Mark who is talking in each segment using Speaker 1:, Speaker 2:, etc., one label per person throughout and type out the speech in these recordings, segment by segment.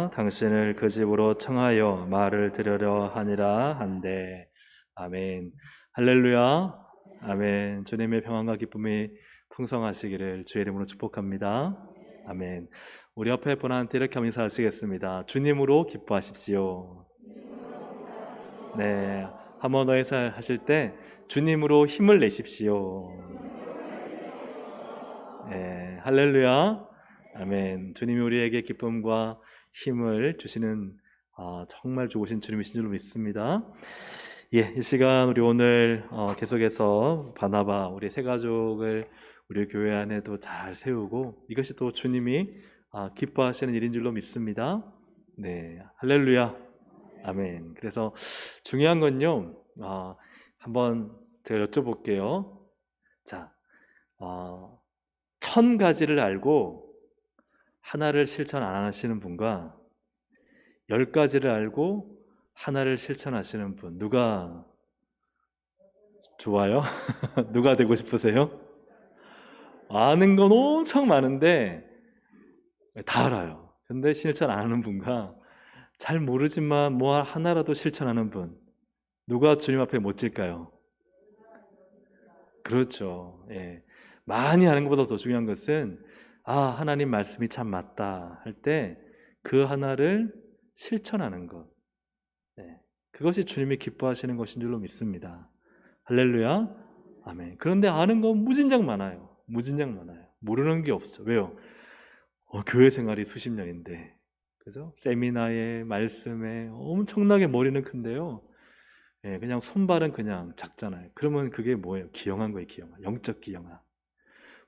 Speaker 1: 당신을 그 집으로 청하여 말을 들으려 하니라 한데. 아멘. 할렐루야. 아멘. 주님의 평안과 기쁨이 풍성하시기를 주의 이름으로 축복합니다. 아멘. 우리 옆에 분한테 이렇게 하면 인사하시겠습니다. 주님으로 기뻐하십시오. 네, 한번 더 인사하실 때 주님으로 힘을 내십시오. 네, 할렐루야. 아멘. 주님이 우리에게 기쁨과 힘을 주시는 정말 좋으신 주님이신 줄 믿습니다. 예, 이 시간 우리 오늘 계속해서 바나바 우리 세 가족을 우리 교회 안에도 잘 세우고 이것이 또 주님이 기뻐하시는 일인 줄로 믿습니다. 네, 할렐루야. 아멘. 그래서 중요한 건요, 한번 제가 여쭤볼게요. 자, 1000가지를 알고 하나를 실천 안 하시는 분과 10가지를 알고 하나를 실천하시는 분, 누가 좋아요? 누가 되고 싶으세요? 아는 건 엄청 많은데 다 알아요. 근데 실천 안 하는 분과 잘 모르지만 뭐 하나라도 실천하는 분, 누가 주님 앞에 멋질까요? 그렇죠. 예. 많이 하는 것보다 더 중요한 것은 하나님 말씀이 참 맞다 할 때 그 하나를 실천하는 것. 네. 그것이 주님이 기뻐하시는 것인 줄로 믿습니다. 할렐루야. 아멘. 그런데 아는 건 무진장 많아요. 무진장 많아요. 모르는 게 없어. 왜요? 교회 생활이 수십 년인데. 그죠? 세미나에 말씀에 엄청나게 머리는 큰데요. 예, 그냥 손발은 그냥 작잖아요. 그러면 그게 뭐예요? 기형한 거예요, 기형아. 영적 기형아.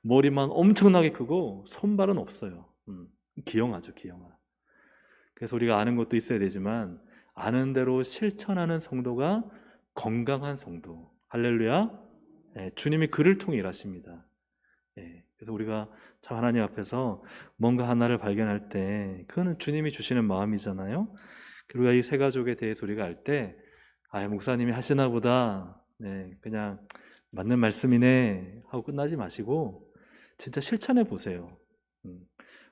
Speaker 1: 머리만 엄청나게 크고 손발은 없어요. 기형아죠, 기형아. 그래서 우리가 아는 것도 있어야 되지만 아는 대로 실천하는 성도가 건강한 성도. 할렐루야. 예, 주님이 그를 통해 일하십니다. 예, 그래서 우리가 참 하나님 앞에서 뭔가 하나를 발견할 때 그거는 주님이 주시는 마음이잖아요. 그리고 이 세 가족에 대해서 우리가 알 때 목사님이 하시나 보다. 네, 그냥 맞는 말씀이네 하고 끝나지 마시고 진짜 실천해 보세요. 음,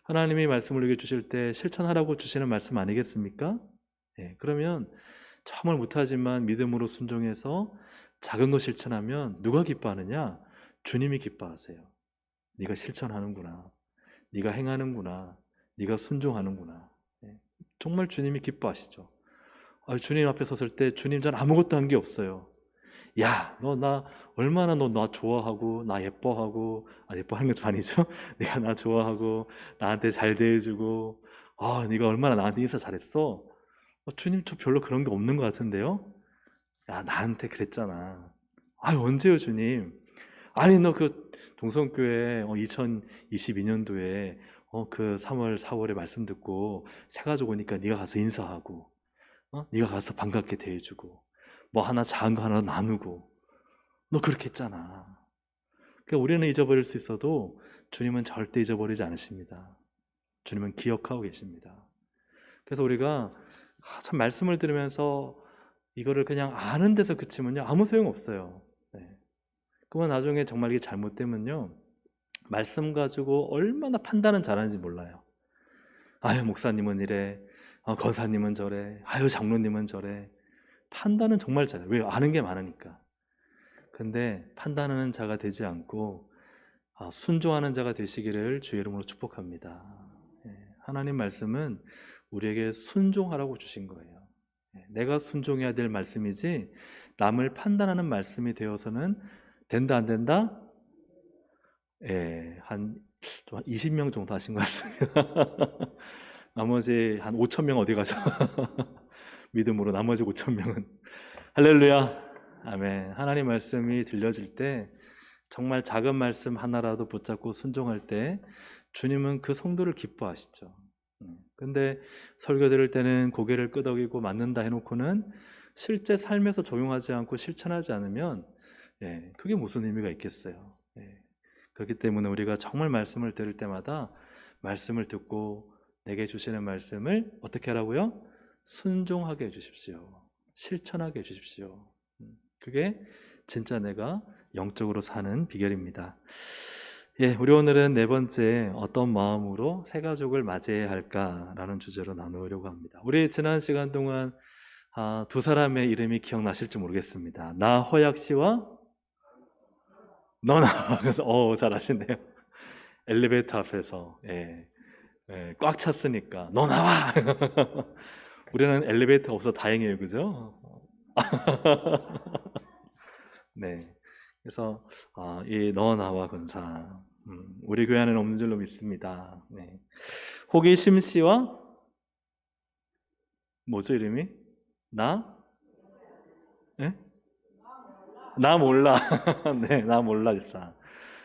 Speaker 1: 하나님이 말씀을 우리에게 주실 때 실천하라고 주시는 말씀 아니겠습니까? 예, 그러면 정말 못하지만 믿음으로 순종해서 작은 거 실천하면 누가 기뻐하느냐? 주님이 기뻐하세요. 네가 실천하는구나. 네가 행하는구나. 네가 순종하는구나. 예, 정말 주님이 기뻐하시죠. 주님 앞에 섰을 때 주님 전 아무것도 한 게 없어요. 야, 너 나 얼마나 너 나 좋아하고 나 예뻐하고 예뻐하는 것도 아니죠. 내가 나 좋아하고 나한테 잘 대해주고 네가 얼마나 나한테 인사 잘했어. 주님 저 별로 그런 게 없는 것 같은데요. 야, 나한테 그랬잖아. 언제요, 주님? 아니 너 그 동성교회 2022년도에 그 3월 4월에 말씀 듣고 새 가족 오니까 네가 가서 인사하고 네가 가서 반갑게 대해주고 뭐 하나 작은 거 하나 나누고 너 그렇게 했잖아. 그러니까 우리는 잊어버릴 수 있어도 주님은 절대 잊어버리지 않으십니다. 주님은 기억하고 계십니다. 그래서 우리가 참 말씀을 들으면서 이거를 그냥 아는 데서 그치면요 아무 소용없어요. 네. 그러면 나중에 정말 이게 잘못되면요 말씀 가지고 얼마나 판단은 잘하는지 몰라요. 목사님은 이래, 권사님은 저래, 장로님은 저래. 판단은 정말 잘해요. 왜요? 아는 게 많으니까. 근데 판단하는 자가 되지 않고 순종하는 자가 되시기를 주의 이름으로 축복합니다. 예, 하나님 말씀은 우리에게 순종하라고 주신 거예요. 예, 내가 순종해야 될 말씀이지 남을 판단하는 말씀이 되어서는 된다 안 된다? 예, 한 20명 정도 하신 것 같습니다. 나머지 한 5천 명 어디 가죠? 믿음으로 나머지 5천 명은 할렐루야. 아멘. 하나님 말씀이 들려질 때 정말 작은 말씀 하나라도 붙잡고 순종할 때 주님은 그 성도를 기뻐하시죠. 근데 설교 들을 때는 고개를 끄덕이고 맞는다 해놓고는 실제 삶에서 적용하지 않고 실천하지 않으면 그게 무슨 의미가 있겠어요. 그렇기 때문에 우리가 정말 말씀을 들을 때마다 말씀을 듣고 내게 주시는 말씀을 어떻게 하라고요? 순종하게 해주십시오. 실천하게 해주십시오. 그게 진짜 내가 영적으로 사는 비결입니다. 예, 우리 오늘은 네 번째 어떤 마음으로 새 가족을 맞이해야 할까라는 주제로 나누려고 합니다. 우리 지난 시간 동안 두 사람의 이름이 기억나실지 모르겠습니다. 나허약 씨와 너나. 그래서 잘하시네요. 엘리베이터 앞에서 꽉 찼으니까 너 나와. 우리는 엘리베이터 없어 다행이에요, 그죠? 네. 그래서 이 너 나와 근사, 우리 교회 안에는 없는 줄로 믿습니다. 네. 호기심 씨와 뭐죠 이름이? 나? 예? 나 몰라. 네, 나 몰라 집사.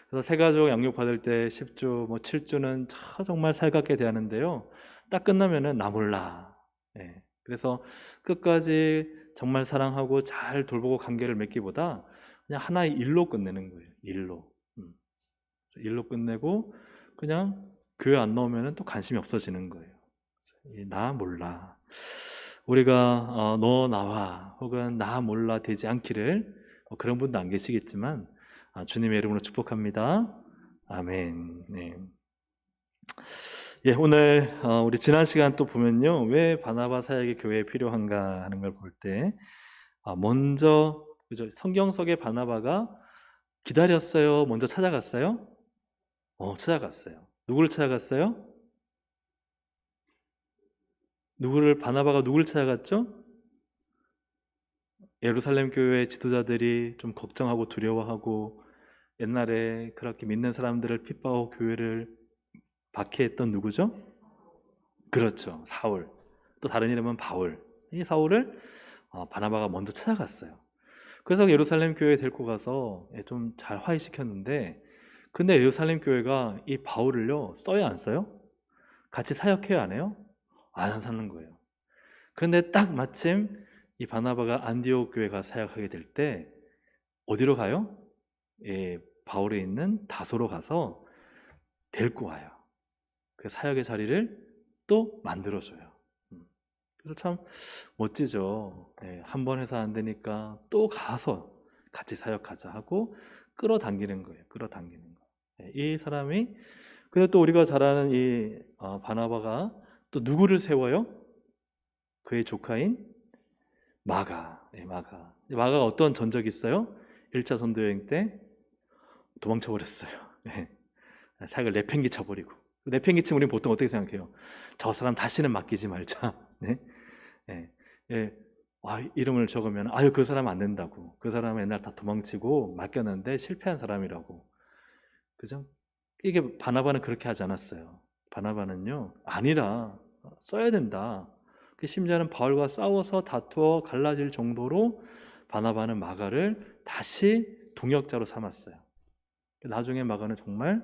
Speaker 1: 그래서 새 가족 양육 받을 때 10주, 뭐 7주는 정말 살갑게 대하는데요. 딱 끝나면은 나 몰라. 예. 그래서 끝까지 정말 사랑하고 잘 돌보고 관계를 맺기보다 그냥 하나의 일로 끝내는 거예요. 일로. 일로 끝내고 그냥 교회 안 나오면은 또 관심이 없어지는 거예요. 나 몰라. 우리가 너 나와 혹은 나 몰라 되지 않기를, 그런 분도 안 계시겠지만 주님의 이름으로 축복합니다. 아멘. 네. 예, 오늘 우리 지난 시간 또 보면요, 왜 바나바 사역이 교회에 필요한가 하는 걸 볼 때 먼저 그죠? 성경 속의 바나바가 기다렸어요? 먼저 찾아갔어요? 찾아갔어요. 누구를 찾아갔어요? 바나바가 누구를 찾아갔죠? 예루살렘 교회 지도자들이 좀 걱정하고 두려워하고 옛날에 그렇게 믿는 사람들을 핍박하고 교회를 박해했던 누구죠? 그렇죠. 사울. 또 다른 이름은 바울. 이 사울을 바나바가 먼저 찾아갔어요. 그래서 예루살렘 교회에 데리고 가서 좀 잘 화해시켰는데, 근데 예루살렘 교회가 이 바울을요 써요 안 써요? 같이 사역해요 안 해요? 안 사는 거예요. 근데 딱 마침 이 바나바가 안디옥 교회가 사역하게 될 때 어디로 가요? 바울에 있는 다소로 가서 데리고 와요. 그 사역의 자리를 또 만들어줘요. 그래서 참 멋지죠. 한 번 해서 안 되니까 또 가서 같이 사역하자 하고 끌어당기는 거예요. 끌어당기는 거. 이 사람이, 근데 또 우리가 잘 아는 이 바나바가 또 누구를 세워요? 그의 조카인 마가. 마가가 어떤 전적이 있어요? 1차 전도여행 때 도망쳐 버렸어요. 사역을 내팽개쳐 버리고. 내팽개치면 우리는 보통 어떻게 생각해요? 저 사람 다시는 맡기지 말자. 네? 이름을 적으면 그 사람 안 된다고. 그 사람은 옛날 다 도망치고 맡겼는데 실패한 사람이라고. 그죠? 이게 바나바는 그렇게 하지 않았어요. 바나바는요, 아니라 써야 된다. 심지어는 바울과 싸워서 다투어 갈라질 정도로 바나바는 마가를 다시 동역자로 삼았어요. 나중에 마가는 정말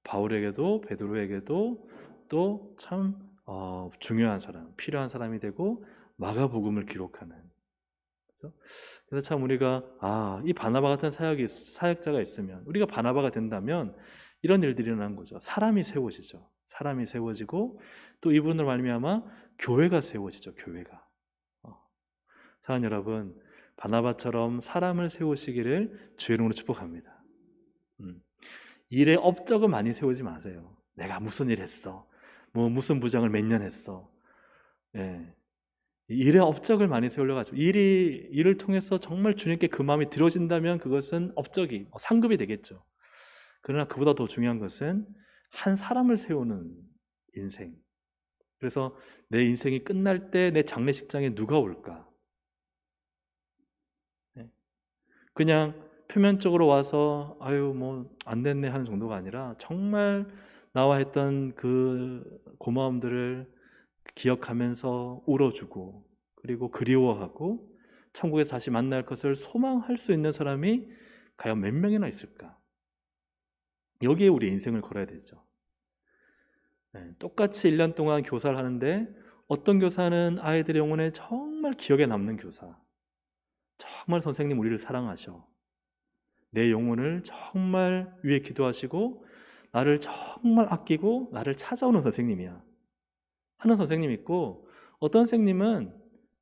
Speaker 1: 바울에게도 베드로에게도 또 참 중요한 사람, 필요한 사람이 되고 마가복음을 기록하는. 그래서 참 우리가 이 바나바 같은 사역자가 있으면, 우리가 바나바가 된다면 이런 일들이 일어나는 거죠. 사람이 세워지죠. 사람이 세워지고 또 이분으로 말미암아 교회가 세워지죠. 교회가. 사랑하는 여러분, 바나바처럼 사람을 세우시기를 주의 이름으로 축복합니다. 일에 업적은 많이 세우지 마세요. 내가 무슨 일 했어, 무슨 부장을 몇 년 했어. 일의 업적을 많이 세우려고 하죠. 일을 통해서 정말 주님께 그 마음이 들어진다면 그것은 업적이 상급이 되겠죠. 그러나 그보다 더 중요한 것은 한 사람을 세우는 인생. 그래서 내 인생이 끝날 때 내 장례식장에 누가 올까? 그냥 표면적으로 와서 안 됐네 하는 정도가 아니라 정말 나와 했던 그 고마움들을 기억하면서 울어주고, 그리고 그리워하고 천국에서 다시 만날 것을 소망할 수 있는 사람이 과연 몇 명이나 있을까? 여기에 우리 인생을 걸어야 되죠. 똑같이 1년 동안 교사를 하는데 어떤 교사는 아이들의 영혼에 정말 기억에 남는 교사, 정말 선생님 우리를 사랑하셔, 내 영혼을 정말 위해 기도하시고 나를 정말 아끼고 나를 찾아오는 선생님이야 하는 선생님 있고, 어떤 선생님은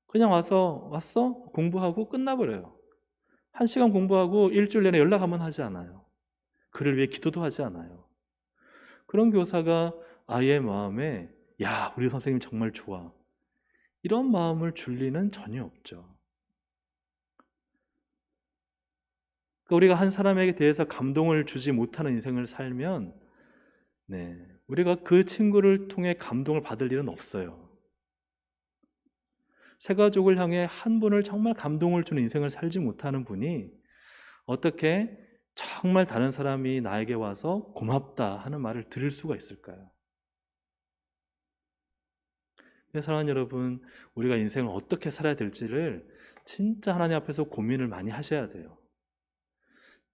Speaker 1: 그냥 왔어 공부하고 끝나버려요. 1시간 공부하고 일주일 내내 연락 한번 하지 않아요. 그를 위해 기도도 하지 않아요. 그런 교사가 아이의 마음에 야, 우리 선생님 정말 좋아, 이런 마음을 줄 리는 전혀 없죠. 그러니까 우리가 한 사람에게 대해서 감동을 주지 못하는 인생을 살면 우리가 그 친구를 통해 감동을 받을 일은 없어요. 새 가족을 향해 한 분을 정말 감동을 주는 인생을 살지 못하는 분이 어떻게 정말 다른 사람이 나에게 와서 고맙다 하는 말을 들을 수가 있을까요? 그래서 사랑하는 여러분, 우리가 인생을 어떻게 살아야 될지를 진짜 하나님 앞에서 고민을 많이 하셔야 돼요.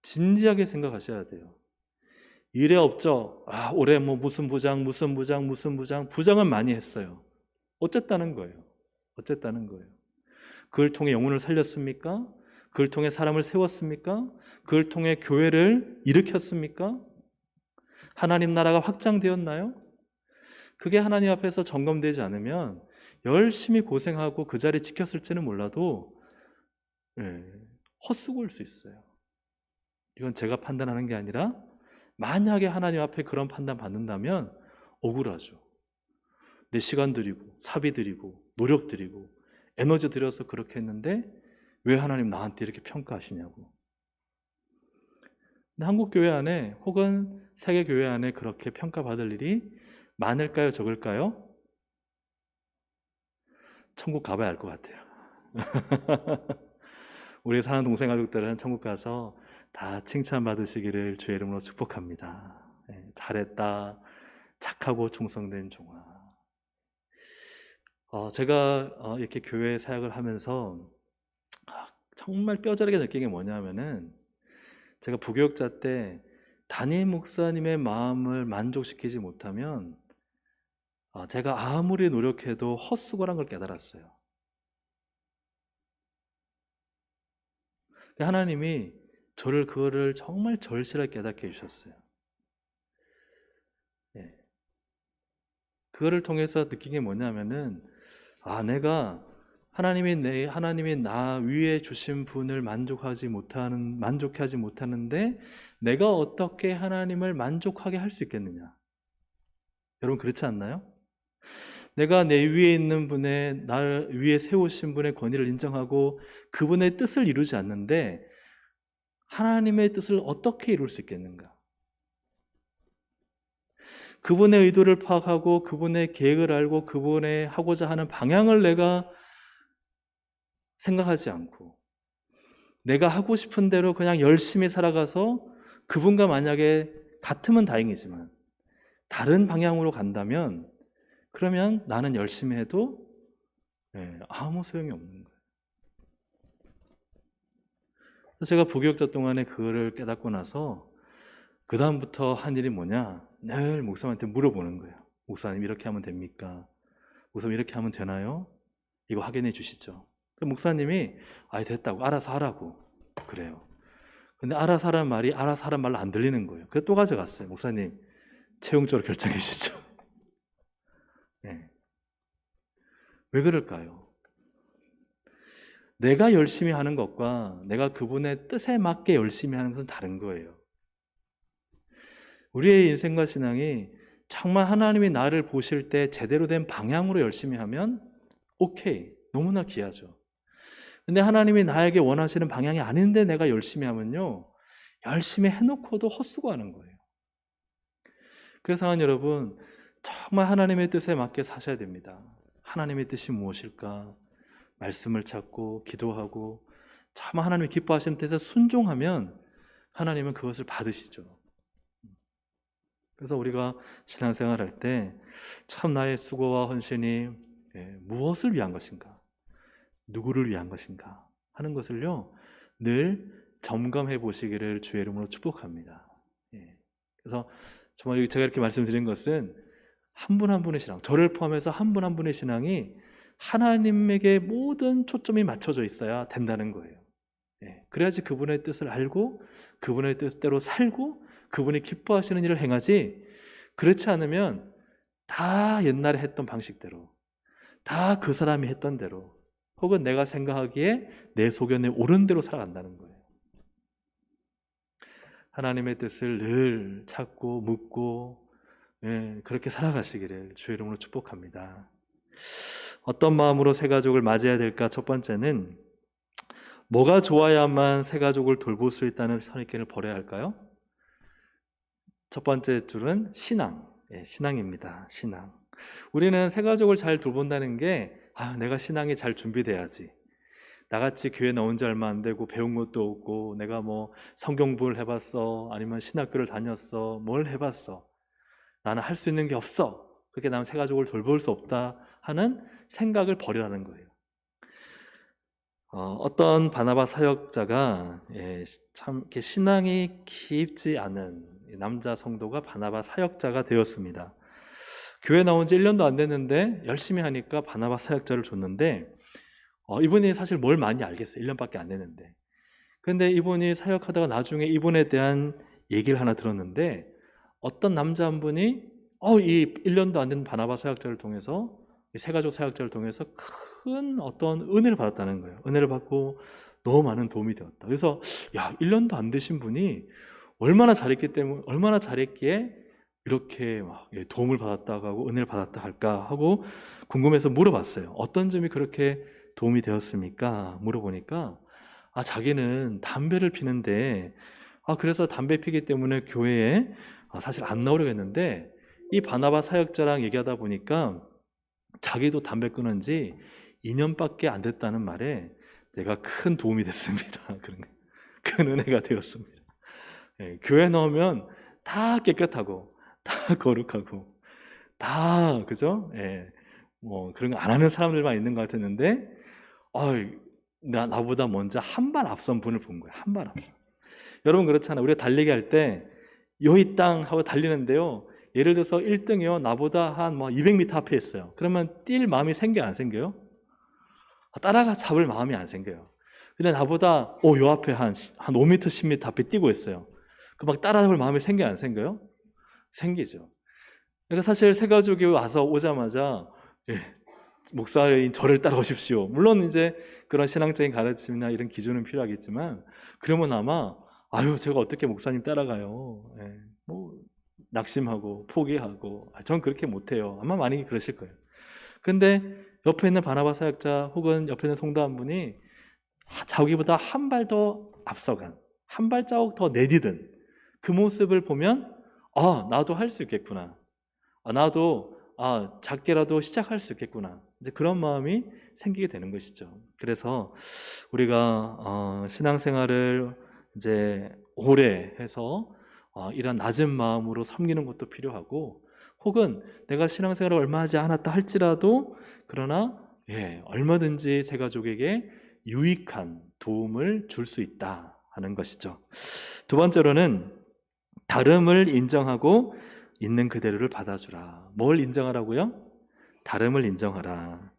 Speaker 1: 진지하게 생각하셔야 돼요. 일에 없죠. 올해 뭐 무슨 부장, 무슨 부장, 무슨 부장, 부장은 많이 했어요. 어쨌다는 거예요. 어쨌다는 거예요. 그걸 통해 영혼을 살렸습니까? 그걸 통해 사람을 세웠습니까? 그걸 통해 교회를 일으켰습니까? 하나님 나라가 확장되었나요? 그게 하나님 앞에서 점검되지 않으면 열심히 고생하고 그 자리 지켰을지는 몰라도 헛수고일 수 있어요. 이건 제가 판단하는 게 아니라 만약에 하나님 앞에 그런 판단 받는다면 억울하죠. 내 시간 들이고 사비 들이고 노력 들이고 에너지 들여서 그렇게 했는데 왜 하나님 나한테 이렇게 평가하시냐고. 근데 한국 교회 안에 혹은 세계 교회 안에 그렇게 평가받을 일이 많을까요? 적을까요? 천국 가봐야 알 것 같아요. 우리 사는 동생 가족들은 천국 가서 다 칭찬받으시기를 주의 이름으로 축복합니다. 잘했다, 착하고 충성된 종아. 제가 이렇게 교회 사역을 하면서 정말 뼈저리게 느낀 게 뭐냐면은, 제가 부교육자 때 담임 목사님의 마음을 만족시키지 못하면 제가 아무리 노력해도 헛수고란 걸 깨달았어요. 하나님이 저를 그거를 정말 절실하게 깨닫게 해주셨어요. 그거를 통해서 느낀 게 뭐냐면은 내가 하나님이 나 위에 주신 분을 만족하지 못하는데 내가 어떻게 하나님을 만족하게 할 수 있겠느냐? 여러분 그렇지 않나요? 내가 내 위에 있는 분의, 날 위에 세우신 분의 권위를 인정하고 그분의 뜻을 이루지 않는데 하나님의 뜻을 어떻게 이룰 수 있겠는가? 그분의 의도를 파악하고 그분의 계획을 알고 그분의 하고자 하는 방향을 내가 생각하지 않고 내가 하고 싶은 대로 그냥 열심히 살아가서 그분과 만약에 같으면 다행이지만 다른 방향으로 간다면 그러면 나는 열심히 해도 아무 소용이 없는 거예요. 제가 부교육자 동안에 그거를 깨닫고 나서 그 다음부터 한 일이 뭐냐, 늘 목사님한테 물어보는 거예요. 목사님 이렇게 하면 됩니까? 목사님 이렇게 하면 되나요? 이거 확인해 주시죠. 목사님이 됐다고, 알아서 하라고 그래요. 근데 알아서 하라는 말이 알아서 하라는 말로 안 들리는 거예요. 그래서 또 가져갔어요. 목사님 최종적으로 결정해 주시죠. 왜 그럴까요? 내가 열심히 하는 것과 내가 그분의 뜻에 맞게 열심히 하는 것은 다른 거예요. 우리의 인생과 신앙이 정말 하나님이 나를 보실 때 제대로 된 방향으로 열심히 하면 오케이, 너무나 귀하죠. 근데 하나님이 나에게 원하시는 방향이 아닌데 내가 열심히 하면요, 열심히 해놓고도 헛수고하는 거예요. 그래서 여러분, 정말 하나님의 뜻에 맞게 사셔야 됩니다. 하나님의 뜻이 무엇일까? 말씀을 찾고 기도하고 참 하나님이 기뻐하시는 뜻에 순종하면 하나님은 그것을 받으시죠. 그래서 우리가 신앙생활 할 때 참 나의 수고와 헌신이 무엇을 위한 것인가, 누구를 위한 것인가 하는 것을요 늘 점검해 보시기를 주의 이름으로 축복합니다. 그래서 정말 제가 이렇게 말씀드린 것은 한 분 한 분의 신앙, 저를 포함해서 한 분 한 분의 신앙이 하나님에게 모든 초점이 맞춰져 있어야 된다는 거예요. 그래야지 그분의 뜻을 알고 그분의 뜻대로 살고 그분이 기뻐하시는 일을 행하지, 그렇지 않으면 다 옛날에 했던 방식대로, 다 그 사람이 했던 대로, 혹은 내가 생각하기에 내 소견에 옳은 대로 살아간다는 거예요. 하나님의 뜻을 늘 찾고 묻고, 예, 그렇게 살아가시기를 주의 이름으로 축복합니다. 어떤 마음으로 새 가족을 맞이해야 될까? 첫 번째는 뭐가 좋아야만 새 가족을 돌볼 수 있다는 선입견을 버려야 할까요? 첫 번째 줄은 신앙, 예, 신앙입니다. 신앙. 우리는 새 가족을 잘 돌본다는 게 내가 신앙이 잘 준비돼야지. 나같이 교회 나온 지 얼마 안 되고 배운 것도 없고 내가 뭐 성경부를 해봤어, 아니면 신학교를 다녔어, 뭘 해봤어, 나는 할 수 있는 게 없어, 그렇게 나는 새 가족을 돌볼 수 없다 하는 생각을 버리라는 거예요. 어떤 바나바 사역자가, 예, 참 이렇게 신앙이 깊지 않은 남자 성도가 바나바 사역자가 되었습니다. 교회 나온 지 1년도 안 됐는데 열심히 하니까 바나바 사역자를 줬는데, 이분이 사실 뭘 많이 알겠어요. 1년밖에 안 됐는데. 근데 이분이 사역하다가 나중에 이분에 대한 얘기를 하나 들었는데, 어떤 남자 한 분이 이 1년도 안 된 바나바 사역자를 통해서, 이 새가족 사역자를 통해서 큰 어떤 은혜를 받았다는 거예요. 은혜를 받고 너무 많은 도움이 되었다. 그래서 1년도 안 되신 분이 얼마나 잘했기에 이렇게 막 도움을 받았다고 하고 은혜를 받았다 할까 하고 궁금해서 물어봤어요. 어떤 점이 그렇게 도움이 되었습니까? 물어보니까 자기는 담배를 피는데, 그래서 담배 피기 때문에 교회에 사실 안 나오려고 했는데, 이 바나바 사역자랑 얘기하다 보니까 자기도 담배 끊은 지 2년밖에 안 됐다는 말에 내가 큰 도움이 됐습니다. 큰 은혜가 되었습니다. 예, 교회 나오면 다 깨끗하고 다 거룩하고 다, 그죠? 예, 뭐 그런 거 안 하는 사람들만 있는 것 같았는데, 나보다 먼저 한 발 앞선 분을 본 거예요. 한 발 앞선. 여러분 그렇잖아요. 우리가 달리기 할 때 여기 땅 하고 달리는데요, 예를 들어서 1등이요 나보다 한 200m 앞에 있어요. 그러면 뛸 마음이 생겨요, 안 생겨요? 따라가 잡을 마음이 안 생겨요. 근데 나보다 요 앞에 한 5m, 10m 앞에 뛰고 있어요. 그 막 따라잡을 마음이 생겨요, 안 생겨요? 생기죠. 그러니까 사실 새 가족이 와서 오자마자, 예, 목사인 저를 따라오십시오. 물론 이제 그런 신앙적인 가르침이나 이런 기준은 필요하겠지만, 그러면 아마 제가 어떻게 목사님 따라가요? 예, 뭐 낙심하고 포기하고, 전 그렇게 못해요. 아마 많이 그러실 거예요. 근데 옆에 있는 바나바 사역자 혹은 옆에 있는 성도 한 분이 자기보다 한 발 더 앞서간, 한 발자국 더 내디딘 그 모습을 보면 나도 할 수 있겠구나, 나도 작게라도 시작할 수 있겠구나, 이제 그런 마음이 생기게 되는 것이죠. 그래서 우리가 신앙생활을 이제 오래 해서 이런 낮은 마음으로 섬기는 것도 필요하고, 혹은 내가 신앙생활을 얼마 하지 않았다 할지라도, 그러나 얼마든지 새 가족에게 유익한 도움을 줄 수 있다 하는 것이죠. 두 번째로는 다름을 인정하고 있는 그대로를 받아주라. 뭘 인정하라고요? 다름을 인정하라.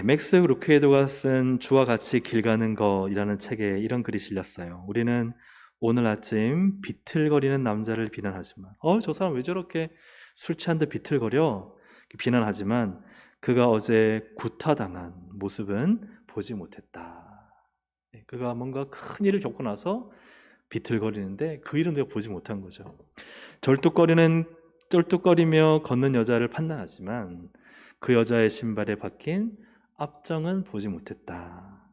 Speaker 1: 맥스 루케이도가 쓴 주와 같이 길 가는 거이라는 책에 이런 글이 실렸어요. 우리는 오늘 아침 비틀거리는 남자를 비난하지만, 저 사람 왜 저렇게 술 취한 데 비틀거려? 비난하지만 그가 어제 구타당한 모습은 보지 못했다. 그가 뭔가 큰 일을 겪고 나서 비틀거리는데 그 일은 내가 보지 못한 거죠. 쩔뚝거리며 걷는 여자를 판단하지만 그 여자의 신발에 박힌 압정은 보지 못했다.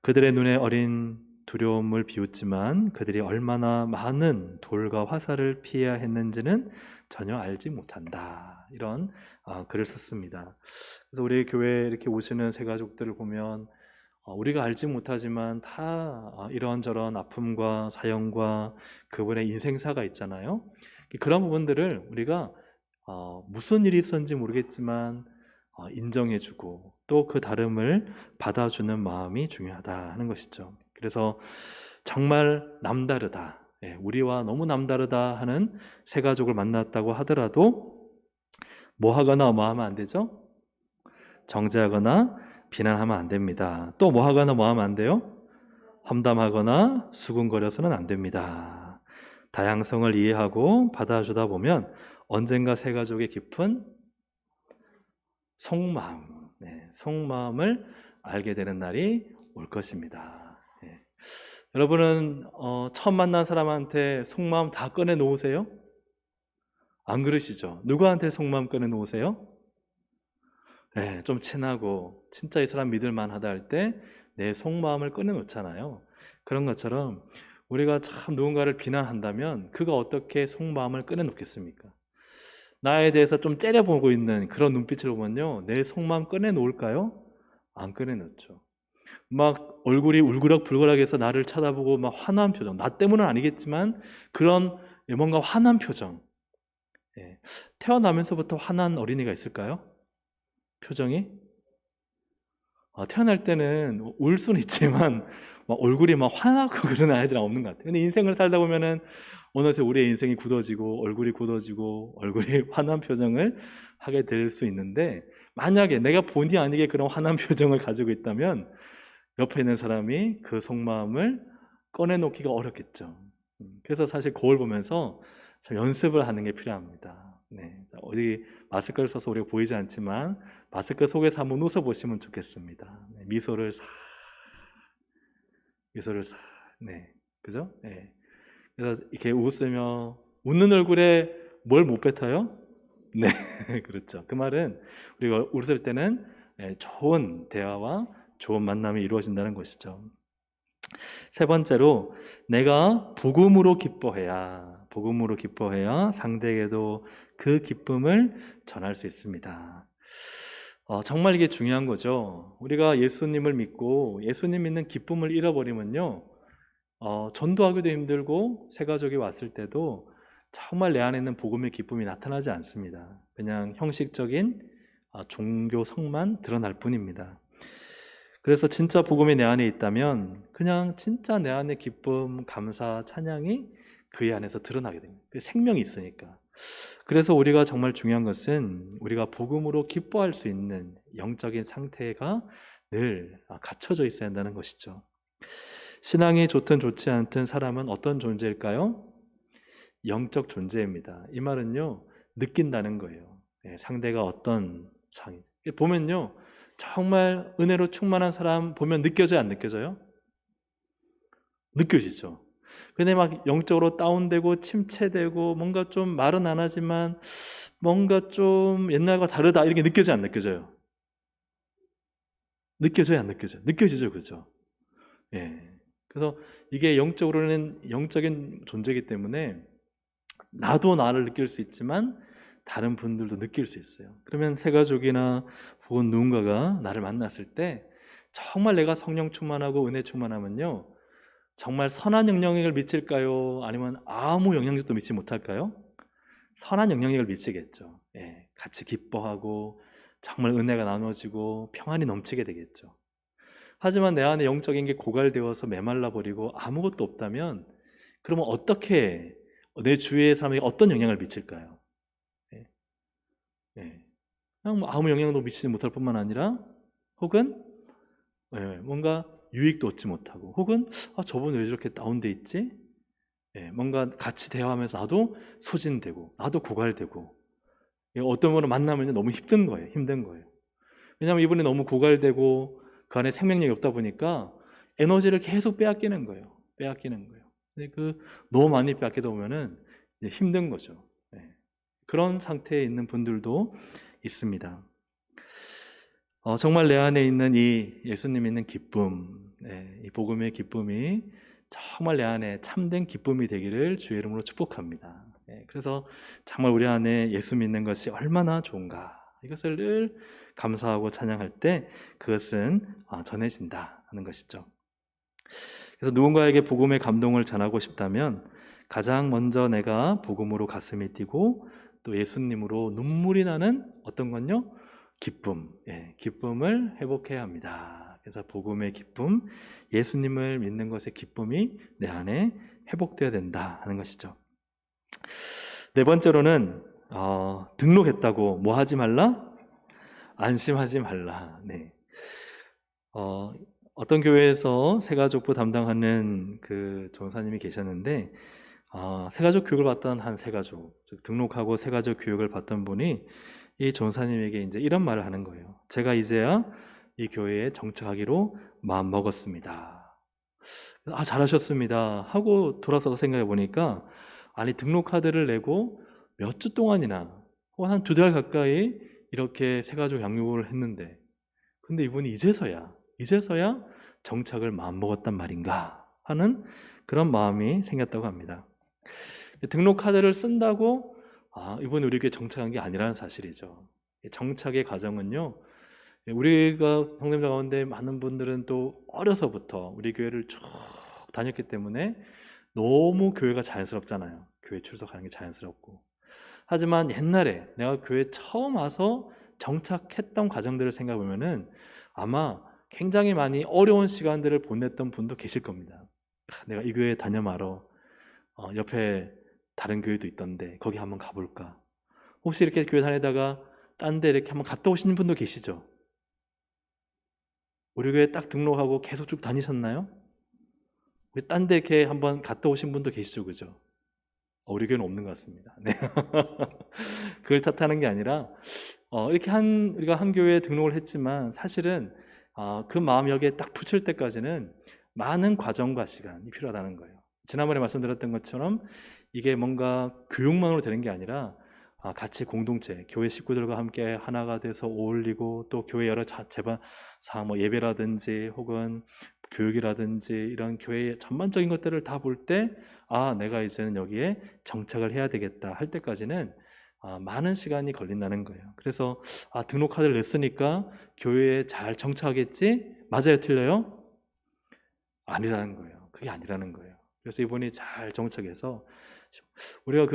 Speaker 1: 그들의 눈에 어린 두려움을 비웃지만 그들이 얼마나 많은 돌과 화살을 피해야 했는지는 전혀 알지 못한다. 이런 글을 썼습니다. 그래서 우리 교회에 이렇게 오시는 새 가족들을 보면 우리가 알지 못하지만 다 이런저런 아픔과 사연과 그분의 인생사가 있잖아요. 그런 부분들을 우리가 무슨 일이 있었는지 모르겠지만 인정해주고 또 그 다름을 받아주는 마음이 중요하다 하는 것이죠. 그래서 정말 남다르다, 우리와 너무 남다르다 하는 새 가족을 만났다고 하더라도 뭐 하거나 뭐 하면 안 되죠? 정죄하거나 비난하면 안 됩니다. 또 뭐 하거나 뭐 하면 안 돼요? 험담하거나 수군거려서는 안 됩니다. 다양성을 이해하고 받아주다 보면 언젠가 새 가족의 깊은 속마음을 알게 되는 날이 올 것입니다. 여러분은 처음 만난 사람한테 속마음 다 꺼내 놓으세요? 안 그러시죠? 누구한테 속마음 꺼내 놓으세요? 네, 좀 친하고 진짜 이 사람 믿을 만하다 할 때 내 속마음을 꺼내 놓잖아요. 그런 것처럼 우리가 참 누군가를 비난한다면 그가 어떻게 속마음을 꺼내 놓겠습니까? 나에 대해서 좀 째려보고 있는 그런 눈빛을 보면요, 내 속마음 꺼내 놓을까요? 안 꺼내 놓죠. 막 얼굴이 울그락불그락 해서 나를 쳐다보고 막 화난 표정, 나 때문은 아니겠지만 그런 뭔가 화난 표정. 예. 태어나면서부터 화난 어린이가 있을까요? 표정이? 태어날 때는 울 수는 있지만 막 얼굴이 막 화나고 그런 아이들은 없는 것 같아요. 근데 인생을 살다 보면은 어느새 우리의 인생이 굳어지고 얼굴이 굳어지고 얼굴이 화난 표정을 하게 될 수 있는데, 만약에 내가 본의 아니게 그런 화난 표정을 가지고 있다면 옆에 있는 사람이 그 속마음을 꺼내놓기가 어렵겠죠. 그래서 사실 거울 보면서 참 연습을 하는 게 필요합니다. 네. 어디 마스크를 써서 우리가 보이지 않지만 마스크 속에서 한번 웃어보시면 좋겠습니다. 네. 미소를 싹, 네. 그죠? 네. 그래서 이렇게 웃으며, 웃는 얼굴에 뭘 못 뱉어요? 네. 그렇죠. 그 말은 우리가 웃을 때는 좋은 대화와 좋은 만남이 이루어진다는 것이죠. 세 번째로, 내가 복음으로 기뻐해야 상대에게도 그 기쁨을 전할 수 있습니다. 정말 이게 중요한 거죠. 우리가 예수님을 믿고 예수님 믿는 기쁨을 잃어버리면요, 전도하기도 힘들고 새 가족이 왔을 때도 정말 내 안에 있는 복음의 기쁨이 나타나지 않습니다. 그냥 형식적인 종교성만 드러날 뿐입니다. 그래서 진짜 복음이 내 안에 있다면 그냥 진짜 내 안에 기쁨, 감사, 찬양이 그의 안에서 드러나게 됩니다. 생명이 있으니까. 그래서 우리가 정말 중요한 것은 우리가 복음으로 기뻐할 수 있는 영적인 상태가 늘 갖춰져 있어야 한다는 것이죠. 신앙이 좋든 좋지 않든 사람은 어떤 존재일까요? 영적 존재입니다. 이 말은요, 느낀다는 거예요. 상대가 어떤 상이. 보면요, 정말 은혜로 충만한 사람 보면 느껴져요, 안 느껴져요? 느껴지죠. 근데 막 영적으로 다운되고 침체되고 뭔가 좀 말은 안 하지만 뭔가 좀 옛날과 다르다, 이렇게 느껴져요, 안 느껴져요? 느껴져요, 안 느껴져요? 느껴지죠, 그죠? 예. 그래서 이게 영적으로는 영적인 존재이기 때문에 나도 나를 느낄 수 있지만 다른 분들도 느낄 수 있어요. 그러면 새 가족이나 혹은 누군가가 나를 만났을 때 정말 내가 성령 충만하고 은혜 충만하면요, 정말 선한 영향력을 미칠까요? 아니면 아무 영향력도 미치지 못할까요? 선한 영향력을 미치겠죠. 예, 같이 기뻐하고 정말 은혜가 나눠지고 평안이 넘치게 되겠죠. 하지만 내 안에 영적인 게 고갈되어서 메말라 버리고 아무것도 없다면, 그러면 어떻게 내 주위의 사람에게 어떤 영향을 미칠까요? 예, 예. 그냥 뭐 아무 영향도 미치지 못할 뿐만 아니라 혹은 뭔가 유익도 얻지 못하고, 혹은 저분 왜 저렇게 다운돼 있지? 뭔가 같이 대화하면서 나도 소진되고 나도 고갈되고, 어떤 분을 만나면 너무 힘든 거예요. 왜냐하면 이분이 너무 고갈되고 그 안에 생명력이 없다 보니까 에너지를 계속 빼앗기는 거예요. 근데 너무 많이 빼앗기다 보면은 이제 힘든 거죠. 그런 상태에 있는 분들도 있습니다. 정말 내 안에 있는 이 예수님 믿는 기쁨, 이 복음의 기쁨이 정말 내 안에 참된 기쁨이 되기를 주의 이름으로 축복합니다. 그래서 정말 우리 안에 예수 믿는 것이 얼마나 좋은가, 이것을 늘 감사하고 찬양할 때 그것은 전해진다 하는 것이죠. 그래서 누군가에게 복음의 감동을 전하고 싶다면 가장 먼저 내가 복음으로 가슴이 뛰고 또 예수님으로 눈물이 나는 어떤 건요? 기쁨을 회복해야 합니다. 그래서 복음의 기쁨, 예수님을 믿는 것의 기쁨이 내 안에 회복되어야 된다 하는 것이죠. 네 번째로는 등록했다고 뭐 하지 말라? 안심하지 말라. 네. 어떤 교회에서 새가족부 담당하는 그 전사님이 계셨는데, 새가족 교육을 받던 한 새가족, 즉 등록하고 새가족 교육을 받던 분이 이 전사님에게 이제 이런 말을 하는 거예요. 제가 이제야 이 교회에 정착하기로 마음 먹었습니다. 아, 잘하셨습니다 하고 돌아서서 생각해 보니까, 아니 등록카드를 내고 몇 주 동안이나 혹은 한 2달 가까이 이렇게 새가족 양육을 했는데, 근데 이분이 이제서야 정착을 마음먹었단 말인가 하는 그런 마음이 생겼다고 합니다. 등록카드를 쓴다고 이분이 우리 교회 정착한 게 아니라는 사실이죠. 정착의 과정은요, 우리가 성도님들 가운데 많은 분들은 또 어려서부터 우리 교회를 쭉 다녔기 때문에 너무 교회가 자연스럽잖아요. 교회 출석하는 게 자연스럽고. 하지만 옛날에 내가 교회 처음 와서 정착했던 과정들을 생각해 보면은 아마 굉장히 많이 어려운 시간들을 보냈던 분도 계실 겁니다. 내가 이 교회 다녀 말어. 옆에 다른 교회도 있던데 거기 한번 가볼까? 혹시 이렇게 교회 다니다가 딴 데 이렇게 한번 갔다 오시는 분도 계시죠? 우리 교회 딱 등록하고 계속 쭉 다니셨나요? 우리 딴 데 이렇게 한번 갔다 오신 분도 계시죠, 그죠? 우리 교회는 없는 것 같습니다. 네. 그걸 탓하는 게 아니라 이렇게 우리가 한 교회에 등록을 했지만 사실은 그 마음 여기에 딱 붙일 때까지는 많은 과정과 시간이 필요하다는 거예요. 지난번에 말씀드렸던 것처럼 이게 뭔가 교육만으로 되는 게 아니라 같이 공동체, 교회 식구들과 함께 하나가 돼서 어울리고, 또 교회 여러 재반 사항, 뭐 예배라든지 혹은 교육이라든지 이런 교회의 전반적인 것들을 다 볼 때, 내가 이제는 여기에 정착을 해야 되겠다 할 때까지는 많은 시간이 걸린다는 거예요. 그래서 등록카드를 냈으니까 교회에 잘 정착하겠지? 맞아요, 틀려요? 아니라는 거예요. 그게 아니라는 거예요. 그래서 이분이 잘 정착해서, 우리가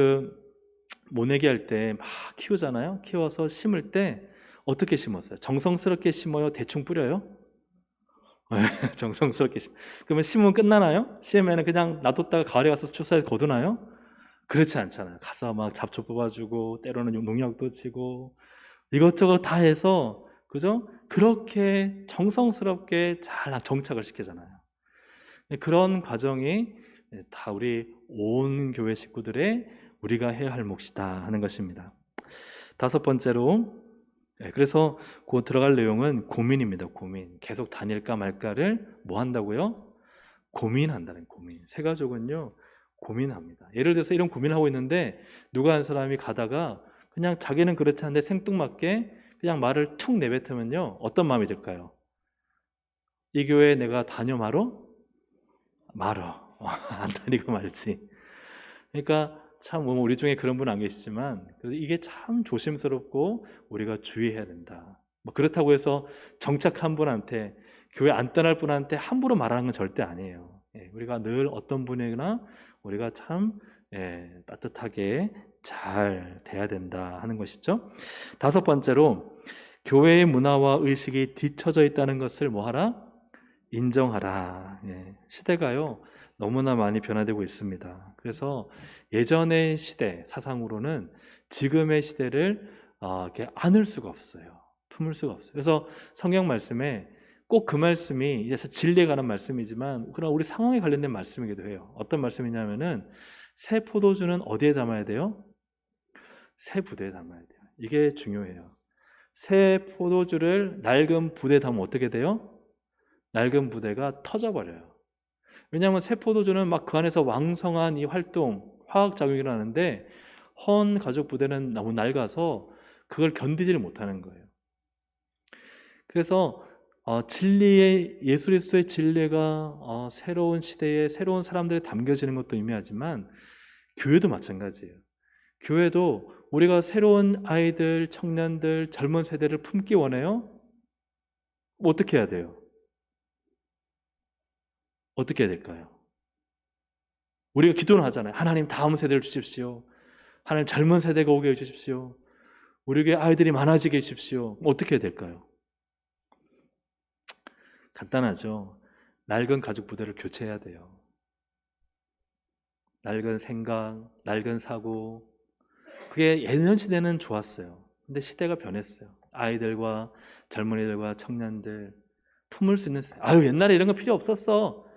Speaker 1: 모내기 할 때 막 키우잖아요. 키워서 심을 때 어떻게 심었어요? 정성스럽게 심어요? 대충 뿌려요? 정성스럽게 그러면 심으면 끝나나요? 심으면 그냥 놔뒀다가 가을에 가서 추수해서 거두나요? 그렇지 않잖아요. 가서 막 잡초 뽑아주고, 때로는 농약도 치고, 이것저것 다 해서, 그죠? 그렇게 정성스럽게 잘 정착을 시키잖아요. 그런 과정이 다 우리 온 교회 식구들의 우리가 해야 할 몫이다 하는 것입니다. 5번째로, 그래서 곧 들어갈 내용은 고민입니다. 고민. 계속 다닐까 말까를 뭐 한다고요? 고민한다는, 고민. 새가족은요 고민합니다. 예를 들어서 이런 고민을 하고 있는데 누가 한 사람이 가다가 그냥 자기는 그렇지 않은데 생뚱맞게 그냥 말을 툭 내뱉으면요 어떤 마음이 들까요? 이 교회에 내가 다녀 말어? 말어. 안 다니고 말지. 그러니까 참 우리 중에 그런 분 안 계시지만, 그래도 이게 참 조심스럽고 우리가 주의해야 된다. 뭐 그렇다고 해서 정착한 분한테, 교회 안 떠날 분한테 함부로 말하는 건 절대 아니에요. 우리가 늘 어떤 분에게나 우리가 참 따뜻하게 잘 돼야 된다 하는 것이죠. 5번째로, 교회의 문화와 의식이 뒤처져 있다는 것을 뭐하라? 인정하라. 시대가요 너무나 많이 변화되고 있습니다. 그래서 예전의 시대 사상으로는 지금의 시대를 이렇게 안을 수가 없어요. 품을 수가 없어요. 그래서 성경 말씀에 꼭 그 말씀이 이제 진리에 관한 말씀이지만, 그러나 우리 상황에 관련된 말씀이기도 해요. 어떤 말씀이냐면은, 새 포도주는 어디에 담아야 돼요? 새 부대에 담아야 돼요. 이게 중요해요. 새 포도주를 낡은 부대에 담으면 어떻게 돼요? 낡은 부대가 터져버려요. 왜냐하면 새 포도주는 막 그 안에서 왕성한 이 활동, 화학작용이 일어나는데, 헌 가죽 부대는 너무 낡아서 그걸 견디지를 못하는 거예요. 그래서 예수 그리스도의 진리가 새로운 시대에 새로운 사람들에 담겨지는 것도 의미하지만, 교회도 마찬가지예요. 교회도 우리가 새로운 아이들, 청년들, 젊은 세대를 품기 원해요? 어떻게 해야 돼요? 어떻게 해야 될까요? 우리가 기도는 하잖아요. 하나님 다음 세대를 주십시오. 하나님 젊은 세대가 오게 해주십시오. 우리 교회 아이들이 많아지게 해주십시오. 어떻게 해야 될까요? 간단하죠. 낡은 가죽 부대를 교체해야 돼요. 낡은 생각, 낡은 사고. 그게 예전 시대는 좋았어요. 근데 시대가 변했어요. 아이들과 젊은이들과 청년들 품을 수 있는, 옛날에 이런 거 필요 없었어,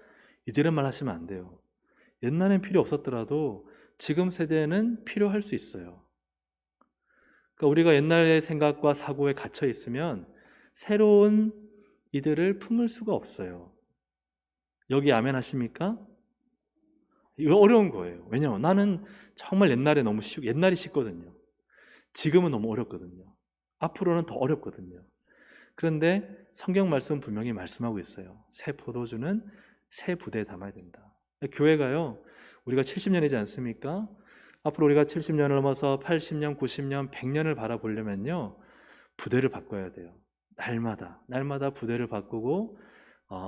Speaker 1: 이제는 말 하시면 안 돼요. 옛날엔 필요 없었더라도 지금 세대는 필요할 수 있어요. 그러니까 우리가 옛날의 생각과 사고에 갇혀 있으면 새로운 이들을 품을 수가 없어요. 여기 아멘 하십니까? 이거 어려운 거예요. 왜냐면 나는 정말 옛날에 너무 옛날이 쉽거든요. 지금은 너무 어렵거든요. 앞으로는 더 어렵거든요. 그런데 성경 말씀 분명히 말씀하고 있어요. 새 포도주는 새 부대에 담아야 된다. 교회가요, 우리가 70년이지 않습니까? 앞으로 우리가 70년을 넘어서 80년, 90년, 100년을 바라보려면요, 부대를 바꿔야 돼요. 날마다 부대를 바꾸고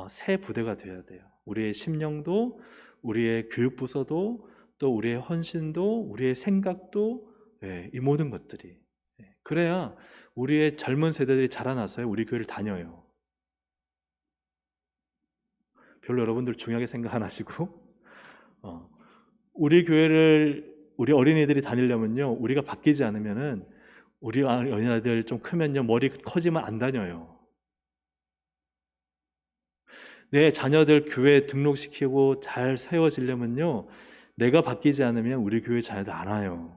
Speaker 1: 새 부대가 되어야 돼요. 우리의 심령도, 우리의 교육부서도, 또 우리의 헌신도, 우리의 생각도, 이 모든 것들이. 그래야 우리의 젊은 세대들이 자라나서요, 우리 교회를 다녀요. 별로 여러분들 중요하게 생각 안 하시고, 우리 교회를 우리 어린이들이 다니려면요, 우리가 바뀌지 않으면은 우리 어린아이들 좀 크면요, 머리 커지면 안 다녀요. 내 자녀들 교회에 등록시키고 잘 세워지려면요, 내가 바뀌지 않으면 우리 교회 자녀들 안 와요.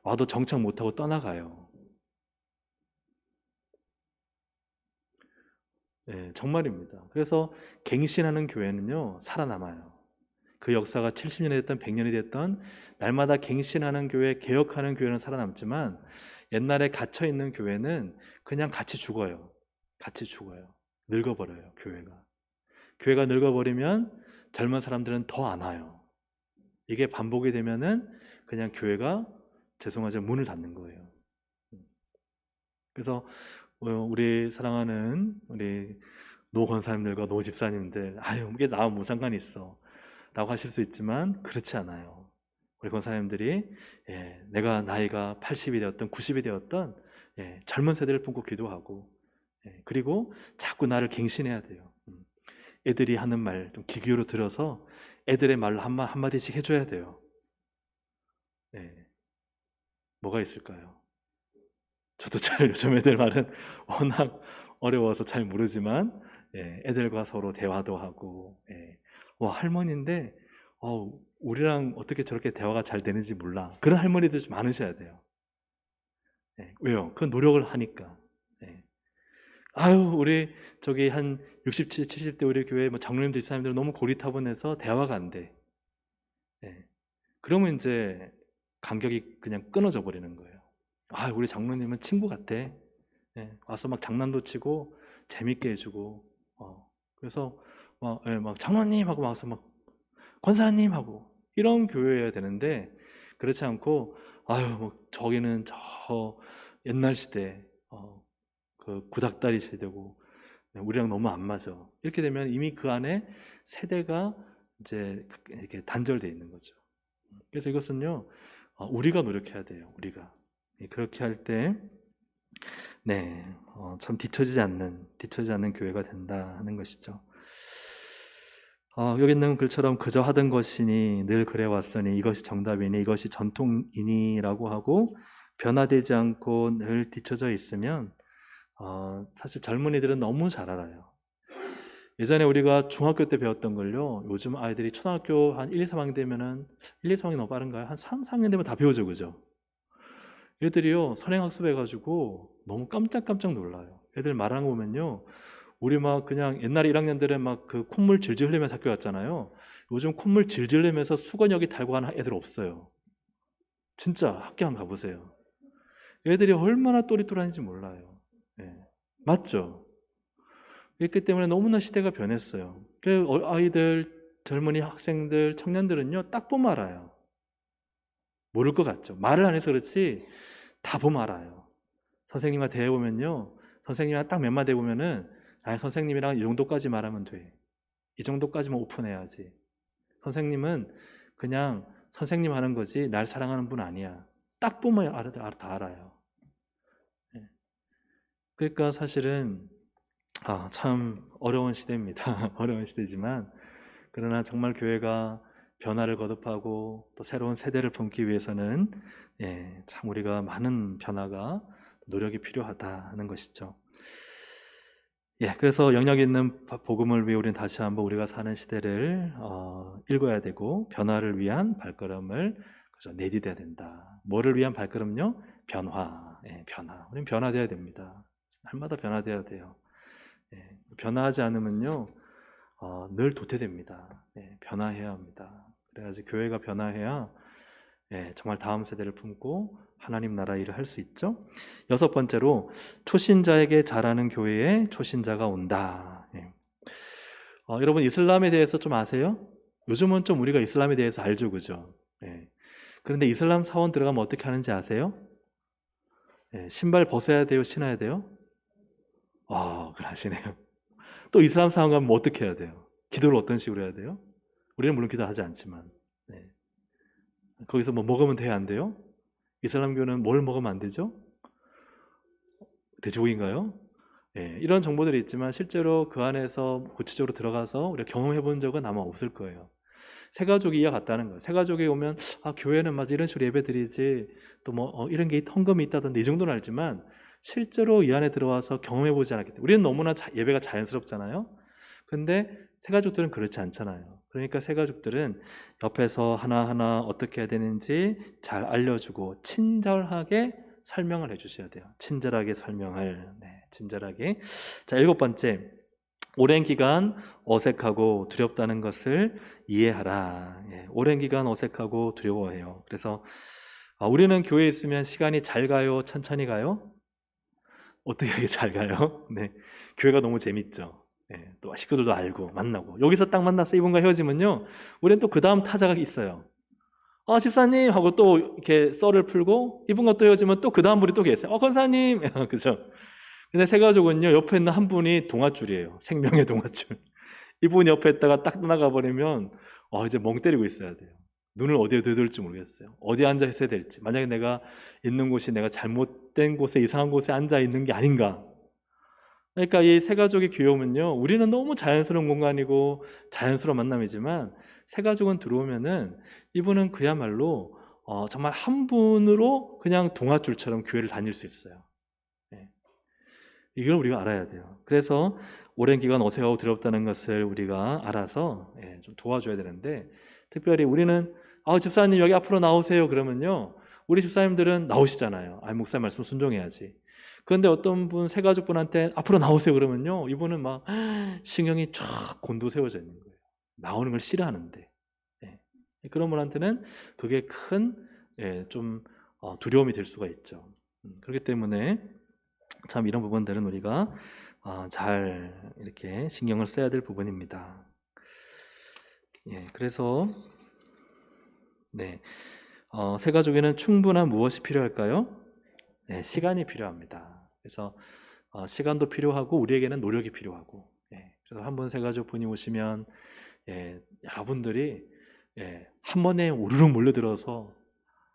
Speaker 1: 와도 정착 못하고 떠나가요. 네, 정말입니다. 그래서 갱신하는 교회는요, 살아남아요. 그 역사가 70년이 됐던 100년이 됐던 날마다 갱신하는 교회, 개혁하는 교회는 살아남지만 옛날에 갇혀있는 교회는 그냥 같이 죽어요. 같이 죽어요. 늙어버려요, 교회가. 교회가 늙어버리면 젊은 사람들은 더 안 와요. 이게 반복이 되면은 그냥 교회가 죄송하지만 문을 닫는 거예요. 그래서 우리 사랑하는 우리 노 권사님들과 노 집사님들, 아유 이게 나와 무슨 상관이 있어 라고 하실 수 있지만 그렇지 않아요. 우리 권사님들이 내가 나이가 80이 되었던 90이 되었던 젊은 세대를 품고 기도하고 그리고 자꾸 나를 갱신해야 돼요. 애들이 하는 말 좀 귀 기울여 들어서 애들의 말로 한마디씩 해줘야 돼요. 뭐가 있을까요? 저도 잘 요즘 애들 말은 워낙 어려워서 잘 모르지만 애들과 서로 대화도 하고 와 할머니인데 우리랑 어떻게 저렇게 대화가 잘 되는지 몰라. 그런 할머니들 좀 많으셔야 돼요. 왜요? 그 노력을 하니까. 아유 우리 저기 한 60, 70대 우리 교회 뭐 장로님들 집사님들 너무 고리타분해서 대화가 안 돼. 그러면 이제 간격이 그냥 끊어져 버리는 거예요. 아 우리 장로님은 친구 같아. 와서 막 장난도 치고 재밌게 해주고 그래서 막 장로님 하고 와서 막 권사님 하고 이런 교회여야 되는데 그렇지 않고 아유 뭐 저기는 저 옛날 시대 그 구닥다리 세대고 우리랑 너무 안 맞아. 이렇게 되면 이미 그 안에 세대가 이제 이렇게 단절되어 있는 거죠. 그래서 이것은요 우리가 노력해야 돼요. 우리가 그렇게 할 때 참 뒤처지지 않는 교회가 된다 하는 것이죠. 여기 있는 글처럼 그저 하던 것이니 늘 그래왔으니 이것이 정답이니 이것이 전통이니라고 하고 변화되지 않고 늘 뒤처져 있으면 사실 젊은이들은 너무 잘 알아요. 예전에 우리가 중학교 때 배웠던 걸요, 요즘 아이들이 초등학교 한 1, 2, 3학년 되면은 1, 2, 3학년이 너무 빠른가요? 한 3, 4학년 되면 다 배우죠, 그죠? 애들이요 선행학습 해가지고 너무 깜짝깜짝 놀라요. 애들 말하는 거 보면요, 우리 막 그냥 옛날에 1학년들은 막 그 콧물 질질 흘리면서 학교 갔잖아요. 요즘 콧물 질질 흘리면서 수건여기 달고 가는 애들 없어요. 진짜 학교 한번 가보세요. 애들이 얼마나 또릿또릿한지 몰라요. 맞죠? 그렇기 때문에 너무나 시대가 변했어요. 아이들, 젊은이, 학생들, 청년들은요 딱 보면 알아요. 모를 것 같죠. 말을 안 해서 그렇지 다 보면 알아요. 선생님과 대해보면요, 선생님이랑 딱 몇 마디 해보면은 선생님이랑 이 정도까지 말하면 돼. 이 정도까지만 오픈해야지. 선생님은 그냥 선생님 하는 거지 날 사랑하는 분 아니야. 딱 보면 다 알아요. 그러니까 사실은 참 어려운 시대입니다. 어려운 시대지만 그러나 정말 교회가 변화를 거듭하고 또 새로운 세대를 품기 위해서는 참 우리가 많은 변화가 노력이 필요하다 하는 것이죠. 그래서 영역 있는 복음을 위해 우리는 다시 한번 우리가 사는 시대를 읽어야 되고 변화를 위한 발걸음을 내디뎌야 된다. 뭐를 위한 발걸음요? 변화. 변화. 우리는 변화돼야 됩니다. 날마다 변화돼야 돼요. 변화하지 않으면요 늘 도태됩니다. 변화해야 합니다. 그래가지고 교회가 변화해야 정말 다음 세대를 품고 하나님 나라 일을 할 수 있죠. 여섯 번째로 초신자에게 잘하는 교회에 초신자가 온다. 여러분 이슬람에 대해서 좀 아세요? 요즘은 좀 우리가 이슬람에 대해서 알죠, 그죠? 그런데 이슬람 사원 들어가면 어떻게 하는지 아세요? 신발 벗어야 돼요, 신어야 돼요? 그러시네요. 또 이슬람 사원 가면 뭐 어떻게 해야 돼요? 기도를 어떤 식으로 해야 돼요? 우리는 물론 기도하지 않지만 거기서 뭐 먹으면 돼야 안 돼요? 이슬람교는 뭘 먹으면 안 되죠? 돼지고기인가요? 이런 정보들이 있지만 실제로 그 안에서 구체적으로 들어가서 우리가 경험해 본 적은 아마 없을 거예요. 새가족이 이와 같다는 거예요. 새가족이 오면 교회는 맞아 이런 식으로 예배 드리지 또 뭐 이런 게 헌금이 있다던데 이 정도는 알지만 실제로 이 안에 들어와서 경험해 보지 않았기 때문에 우리는 너무나 예배가 자연스럽잖아요. 근데 새가족들은 그렇지 않잖아요. 그러니까 새가족들은 옆에서 하나하나 어떻게 해야 되는지 잘 알려주고 친절하게 설명을 해주셔야 돼요. 친절하게 설명을 친절하게. 자, 일곱 번째, 오랜 기간 어색하고 두렵다는 것을 이해하라. 오랜 기간 어색하고 두려워해요. 그래서 우리는 교회에 있으면 시간이 잘 가요? 천천히 가요? 어떻게 이렇게 잘 가요? 교회가 너무 재밌죠. 또 식구들도 알고 만나고 여기서 딱 만나서 이분과 헤어지면요, 우리는 또 그 다음 타자가 있어요. 집사님 하고 또 이렇게 썰을 풀고 이분과 또 헤어지면 또 그 다음 분이 또 계세요. 권사님 그죠? 근데 새가족은요, 옆에 있는 한 분이 동아줄이에요. 생명의 동아줄. 이분 옆에 있다가 딱 떠나가 버리면 이제 멍 때리고 있어야 돼요. 눈을 어디에 둬야 될지 모르겠어요. 어디에 앉아 있어야 될지. 만약에 내가 있는 곳이 내가 잘못된 곳에, 이상한 곳에 앉아 있는 게 아닌가. 그러니까 이 새가족의 귀여움은요, 우리는 너무 자연스러운 공간이고 자연스러운 만남이지만 새가족은 들어오면은 이분은 그야말로 정말 한 분으로 그냥 동아줄처럼 교회를 다닐 수 있어요. 이걸 우리가 알아야 돼요. 그래서 오랜 기간 어색하고 두렵다는 것을 우리가 알아서 좀 도와줘야 되는데, 특별히 우리는 집사님 여기 앞으로 나오세요 그러면요, 우리 집사님들은 나오시잖아요. 목사 말씀 순종해야지. 그런데 어떤 분 새가족분한테 앞으로 나오세요 그러면요, 이분은 막 신경이 쫙 곤두세워져 있는 거예요. 나오는 걸 싫어하는데. 그런 분한테는 그게 큰 좀 두려움이 될 수가 있죠. 그렇기 때문에 참 이런 부분들은 우리가 잘 이렇게 신경을 써야 될 부분입니다. 그래서 새가족에는 충분한 무엇이 필요할까요? 시간이 필요합니다. 그래서 시간도 필요하고 우리에게는 노력이 필요하고. 그래서 한 번 새가족 분이 오시면 여러분들이 한 번에 우르르 몰려들어서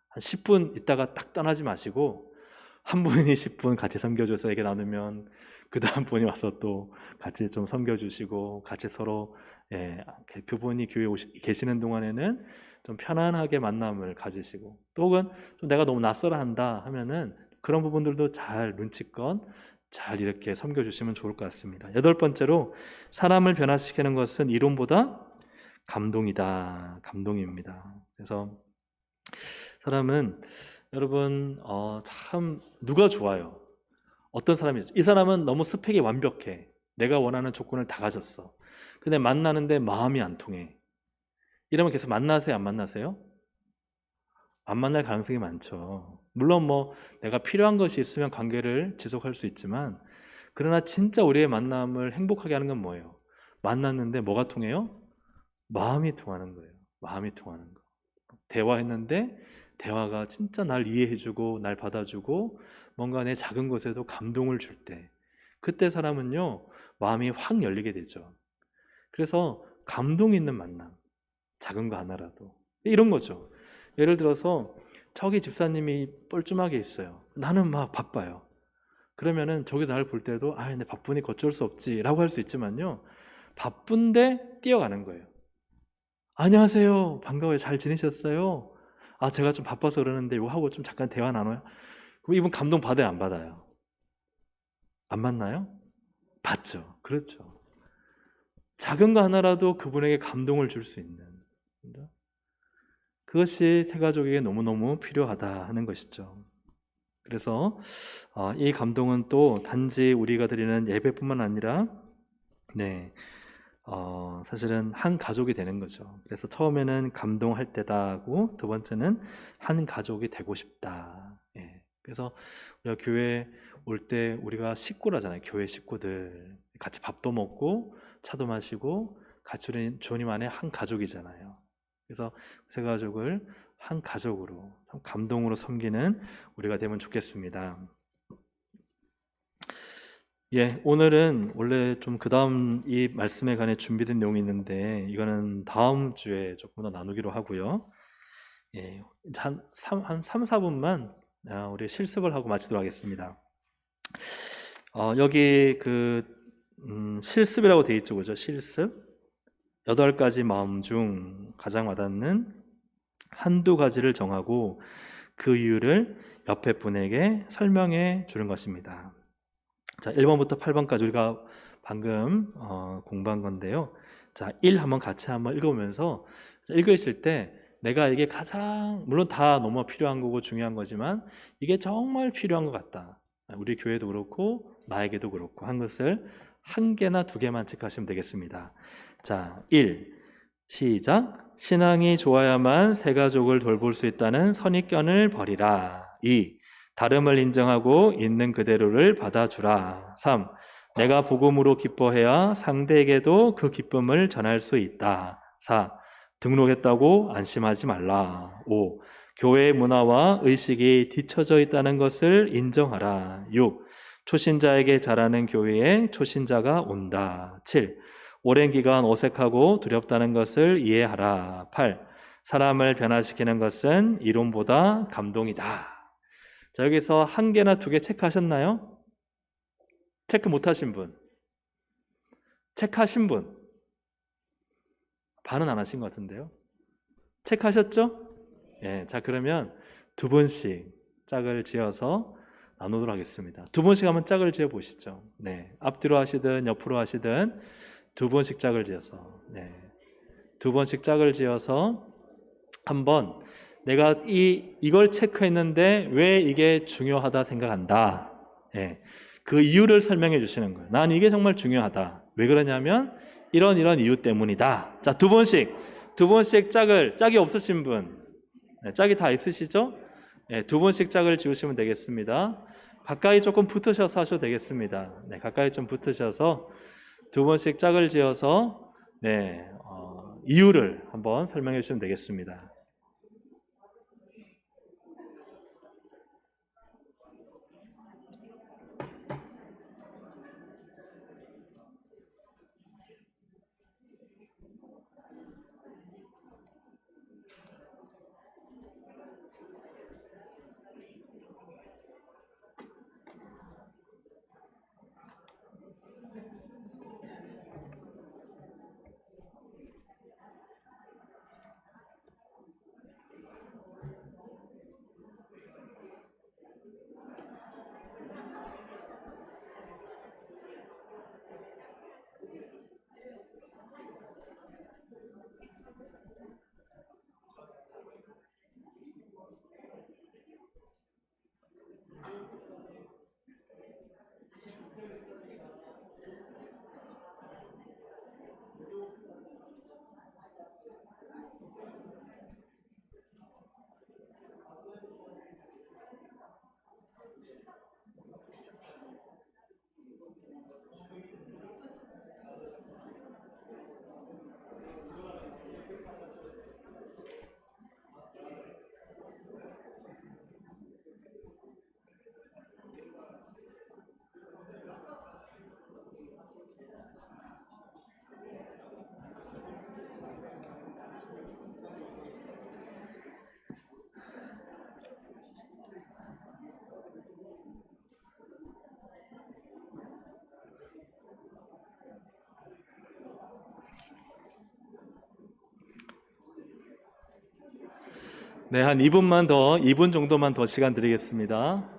Speaker 1: 한 10분 있다가 딱 떠나지 마시고, 한 분이 10분 같이 섬겨줘서 얘기 나누면 그 다음 분이 와서 또 같이 좀 섬겨주시고, 같이 서로 그분이 교회에 계시는 동안에는 좀 편안하게 만남을 가지시고, 또 혹은 좀 내가 너무 낯설어 한다 하면은 그런 부분들도 잘 눈치껏 잘 이렇게 섬겨주시면 좋을 것 같습니다. 여덟 번째로, 사람을 변화시키는 것은 이론보다 감동이다. 감동입니다. 그래서 사람은 여러분 참 누가 좋아요? 어떤 사람이죠? 이 사람은 너무 스펙이 완벽해. 내가 원하는 조건을 다 가졌어. 근데 만나는데 마음이 안 통해. 이러면 계속 만나세요? 안 만나세요? 안 만날 가능성이 많죠. 물론 뭐 내가 필요한 것이 있으면 관계를 지속할 수 있지만, 그러나 진짜 우리의 만남을 행복하게 하는 건 뭐예요? 만났는데 뭐가 통해요? 마음이 통하는 거예요. 마음이 통하는 거. 대화했는데 대화가 진짜 날 이해해주고 날 받아주고 뭔가 내 작은 것에도 감동을 줄 때, 그때 사람은요 마음이 확 열리게 되죠. 그래서 감동 있는 만남, 작은 거 하나라도 이런 거죠. 예를 들어서 저기 집사님이 뻘쭘하게 있어요. 나는 막 바빠요. 그러면은 저기 나를 볼 때도 근데 바쁘니 어쩔 수 없지 라고 할 수 있지만요, 바쁜데 뛰어가는 거예요. 안녕하세요. 반가워요. 잘 지내셨어요? 제가 좀 바빠서 그러는데 이거 하고 좀 잠깐 대화 나눠요. 그럼 이분 감동 받아요, 안 받아요? 안 받나요? 받죠. 그렇죠. 작은 거 하나라도 그분에게 감동을 줄 수 있는, 그것이 새가족에게 너무너무 필요하다 하는 것이죠. 그래서 이 감동은 또 단지 우리가 드리는 예배뿐만 아니라 사실은 한 가족이 되는 거죠. 그래서 처음에는 감동할 때다 하고 두 번째는 한 가족이 되고 싶다. 예. 그래서 우리가 교회 올 때 우리가 식구라잖아요. 교회 식구들 같이 밥도 먹고 차도 마시고 같이 우리 주님 안에 한 가족이잖아요. 그래서 세 가족을 한 가족으로 참 감동으로 섬기는 우리가 되면 좋겠습니다. 예, 오늘은 원래 좀 그 다음 이 말씀에 관해 준비된 내용이 있는데 이거는 다음 주에 조금 더 나누기로 하고요. 예, 한 3, 4분만 우리 실습을 하고 마치도록 하겠습니다. 여기 실습이라고 되어 있죠, 그죠? 실습. 8가지 마음 중 가장 와닿는 한두 가지를 정하고 그 이유를 옆에 분에게 설명해 주는 것입니다. 자, 1번부터 8번까지 우리가 방금 공부한 건데요. 자, 1 한번 같이 한번 읽어보면서 읽으실 때 내가 이게 가장 물론 다 너무 필요한 거고 중요한 거지만 이게 정말 필요한 것 같다. 우리 교회도 그렇고 나에게도 그렇고 한 것을 한 개나 두 개만 체크하시면 되겠습니다. 자, 1 시작. 신앙이 좋아야만 새 가족을 돌볼 수 있다는 선입견을 버리라. 2 다름을 인정하고 있는 그대로를 받아주라. 3. 내가 복음으로 기뻐해야 상대에게도 그 기쁨을 전할 수 있다. 4. 등록했다고 안심하지 말라. 5. 교회의 문화와 의식이 뒤처져 있다는 것을 인정하라. 6. 초신자에게 잘하는 교회에 초신자가 온다. 7. 오랜 기간 어색하고 두렵다는 것을 이해하라. 8. 사람을 변화시키는 것은 이론보다 감동이다. 자, 여기서 한 개나 두 개 체크하셨나요? 체크 못하신 분? 체크하신 분? 반은 안 하신 것 같은데요? 체크하셨죠? 예, 자, 그러면 두 분씩 짝을 지어서 나누도록 하겠습니다. 두 분씩 한번 짝을 지어 보시죠. 네, 앞뒤로 하시든 옆으로 하시든 두 번씩 짝을 지어서, 네, 두 번씩 짝을 지어서 한번 내가 이걸 체크했는데 왜 이게 중요하다 생각한다. 예, 그 이유를 설명해 주시는 거예요. 난 이게 정말 중요하다. 왜 그러냐면 이런 이유 때문이다. 자, 두 번씩 짝이 없으신 분, 네, 짝이 다 있으시죠? 네, 두 번씩 짝을 지우시면 되겠습니다. 가까이 조금 붙으셔서 하셔도 되겠습니다. 네, 가까이 좀 붙으셔서 두 번씩 짝을 지어서 네, 이유를 한번 설명해 주시면 되겠습니다. 네, 한 2분 정도만 더 시간 드리겠습니다.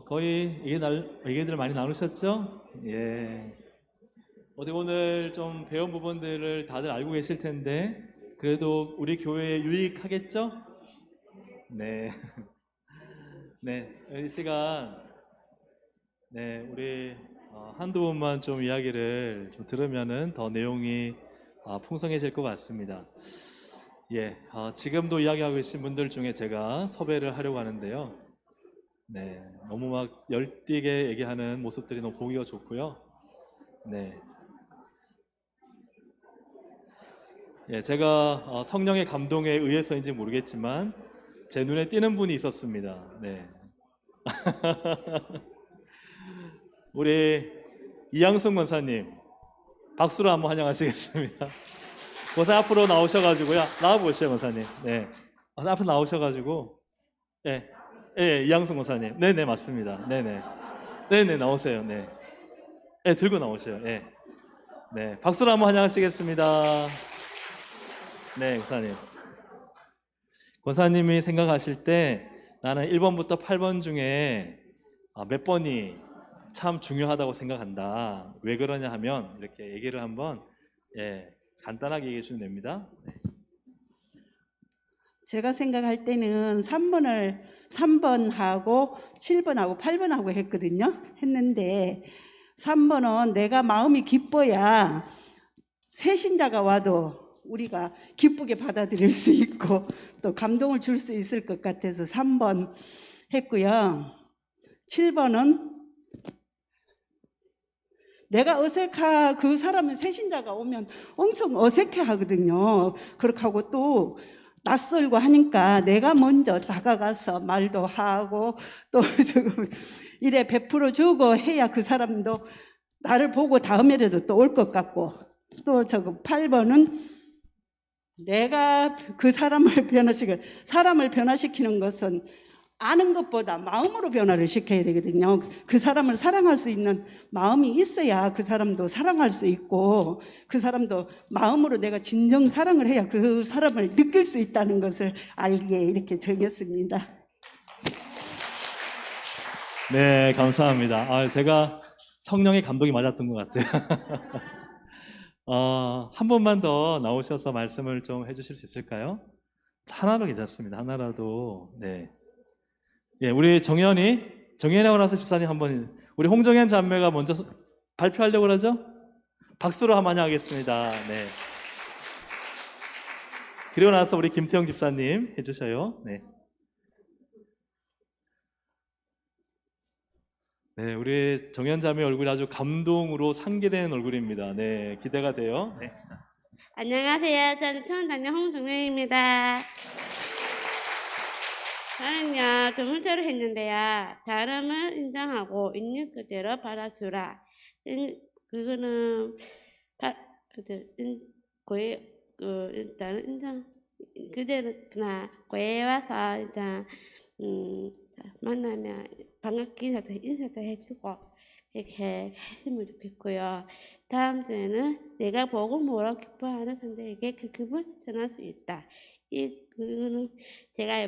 Speaker 1: 거의 얘기들 많이 나누셨죠? 예. 어디 오늘 좀 배운 부분들을 다들 알고 계실 텐데 그래도 우리 교회에 유익하겠죠? 네. 네. 이 시간 우리 한두 번만 좀 이야기를 좀 들으면은 더 내용이 풍성해질 것 같습니다. 예. 지금도 이야기하고 계신 분들 중에 제가 섭외를 하려고 하는데요. 네. 너무 막 열띠게 얘기하는 모습들이 너무 보기가 좋고요. 네. 예, 제가 성령의 감동에 의해서인지 모르겠지만 제 눈에 띄는 분이 있었습니다. 네. 우리 이양순 권사님 박수로 한번 환영하시겠습니다. 권사 앞으로 나오셔가지고요. 나와보시죠, 권사님. 네. 앞으로 나오셔가지고 예, 예, 이양순 권사님. 네네, 맞습니다. 네네. 네네, 나오세요. 네. 네, 들고 나오세요. 네. 네, 박수로 한번 환영하시겠습니다. 네, 권사님. 권사님이 생각하실 때 나는 1번부터 8번 중에 몇 번이 참 중요하다고 생각한다. 왜 그러냐 하면 이렇게 얘기를 한번 간단하게 얘기해 주면 됩니다. 네.
Speaker 2: 제가 생각할 때는 3번하고 7번하고 8번하고 했는데 3번은 내가 마음이 기뻐야 새신자가 와도 우리가 기쁘게 받아들일 수 있고 또 감동을 줄 수 있을 것 같아서 3번 했고요. 7번은 내가 그 사람은 새신자가 오면 엄청 어색해 하거든요. 그렇게 하고 또 낯설고 하니까 내가 먼저 다가가서 말도 하고 또 조금 이래 베풀어 주고 해야 그 사람도 나를 보고 다음에라도 또 올 것 같고 또 8번은 내가 그 사람을 변화시키는 것은 아는 것보다 마음으로 변화를 시켜야 되거든요. 그 사람을 사랑할 수 있는 마음이 있어야 그 사람도 사랑할 수 있고 그 사람도 마음으로 내가 진정 사랑을 해야 그 사람을 느낄 수 있다는 것을 알기에 이렇게 정했습니다.
Speaker 1: 네, 감사합니다. 제가 성령의 감동이 맞았던 것 같아요. 한 번만 더 나오셔서 말씀을 좀 해주실 수 있을까요? 하나로 괜찮습니다. 하나라도. 네. 예, 우리 정연하고 나서 집사님 한번, 우리 홍정현 자매가 먼저 발표하려고 그러죠? 박수로 한번 환영하겠습니다. 네. 그리고 나서 우리 김태형 집사님 해주셔요. 네. 네, 우리 정연 자매 얼굴이 아주 감동으로 상기된 얼굴입니다. 네, 기대가 돼요. 네. 자.
Speaker 3: 안녕하세요. 저는 청원단장 홍정연입니다. 저는요, 두 문제로 했는데요. 다름을 인정하고 있는 그대로 받아주라. 그거는 일단은 인정 그대로 그나 고에 와서 일단 만나면 반갑게 인사도 해주고 이렇게 했으면 좋겠고요. 다음 주에는 내가 보고 뭐라고 기뻐하는 상대에게 그 기분 전할 수 있다. 그거는 제가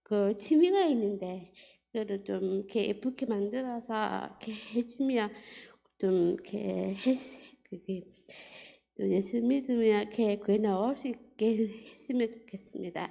Speaker 3: 그 취미가 있는데 그거를 좀 이렇게 예쁘게 만들어서 이렇게 해주면 좀 이렇게 그게 또 예수 믿으면 이렇게 그게 나올 수 있게 했으면 좋겠습니다.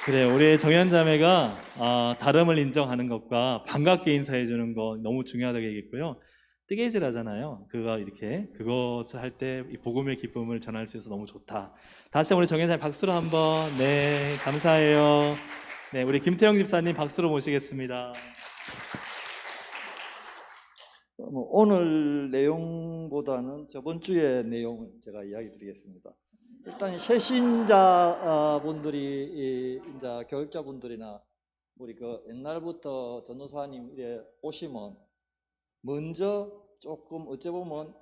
Speaker 1: 그래, 우리 정연 자매가 다름을 인정하는 것과 반갑게 인사해 주는 거 너무 중요하다고 얘기했고요. 뜨개질 하잖아요. 그것을 할 때 이 복음의 기쁨을 전할 수 있어서 너무 좋다. 다시 우리 정연 자매 박수로 한번. 네, 감사해요. 네, 우리 김태형 집사님 박수로 모시겠습니다.
Speaker 4: 오늘 내용보다는 저번 주의 내용을 제가 이야기 드리겠습니다. 일단 새신자 분들이 이제 교육자분들이나 우리 그 옛날부터 전도사님 이래 오시면 먼저 조금 어찌 보면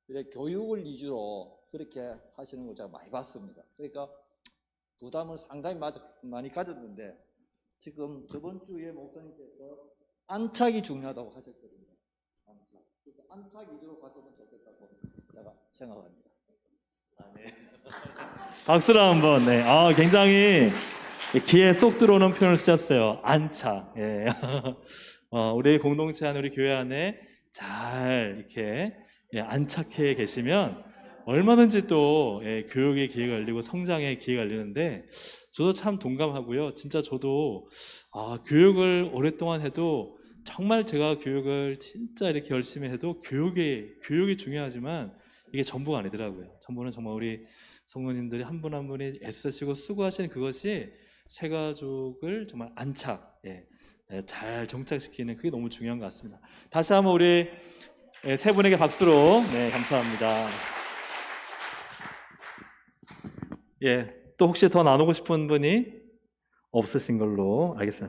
Speaker 4: 이렇게 교육을 위주로 그렇게 하시는 걸 제가 많이 봤습니다. 그러니까 부담을 상당히 많이 가졌는데 지금 저번 주에 목사님께서 안착이 중요하다고 하셨거든요. 안착 위주로 가서는 좋겠다고 제가 생각합니다.
Speaker 1: 네. 박수로 한번. 네. 굉장히 귀에 쏙 들어오는 표현을 쓰셨어요. 안착. 예. 우리 공동체 안에, 우리 교회 안에 잘 이렇게 안착해 계시면 얼마든지 또 교육의 기회가 열리고 성장의 기회가 열리는데, 저도 참 동감하고요. 진짜 저도 교육을 오랫동안 해도, 정말 제가 교육을 진짜 이렇게 열심히 해도 교육이 중요하지만 이게 전부가 아니더라고요. 전부는 정말 우리 성도님들이 한 분 한 분이 애쓰시고 수고하시는 그것이 새 가족을 정말 안착, 잘 정착시키는, 그게 너무 중요한 것 같습니다. 다시 한번 우리 세 분에게 박수로 감사합니다. 또 혹시 더 나누고 싶은 분이 없으신 걸로 알겠습니다.